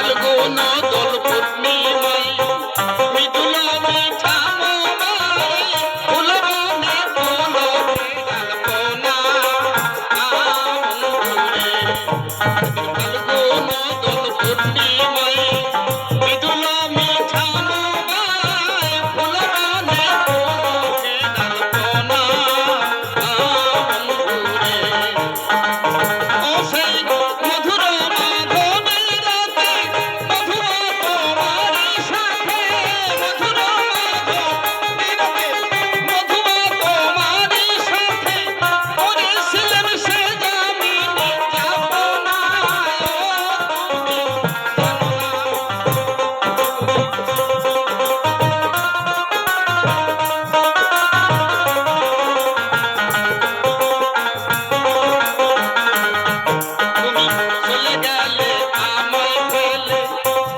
ফাল্গুন দোল পূর্ণিমায় মৃদুল মিঠা মোমায় ফুলবনে ফুলবে আলপনা বন্ধুরে। ফাল্গুন দোল পূর্ণিমায় মৃদুল মিঠা মোমায় ফুলবনে ফুলবে আলপনা বন্ধুরে। ও সেই মধুর মাধবের রাতে মধুর তোমারি সাথে মধুর মাধবের রাতে মধুর তোমারি সাথে করেছিলেন সে জামিনে যাপনা তুমি চলে গেলে আমায় ফেলে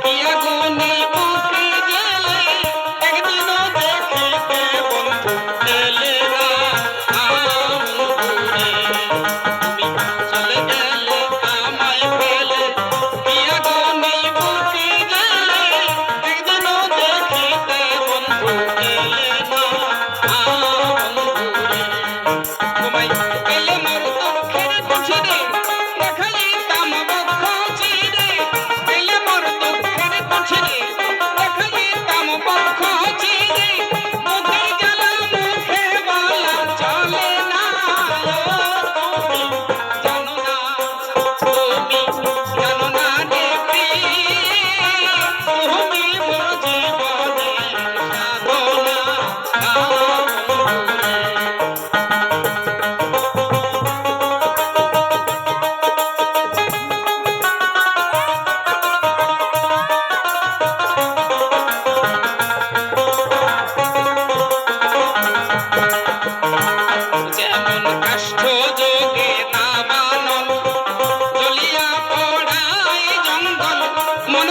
কি আগুনে বুকে জ্বলে একদিনও দেখিতে বন্ধু এলে না বন্ধুরে। তুমি চলে গেলে আমায় ফেলে কি আগুনে বুকে জ্বলে একদিনও দেখিতে বন্ধু এলে না বন্ধুরে। তোমায় পেলে মোর দুঃখের কুঠিরে দেখাইতাম বক্ষ চিরে পেলে মোর দুঃখের কুঠিরে দেখাইতাম বক্ষ চিরে মুখের জ্বালা মুখে বলা চলে না তুমি জানো না তুমি জানো না রে প্রিয় তুমি মোর জীবনের সাধনা বন্ধুরে। যেমন কাষ্ঠ যোগে দাবানল জ্বলিয়া পড়ায় জঙ্গল মন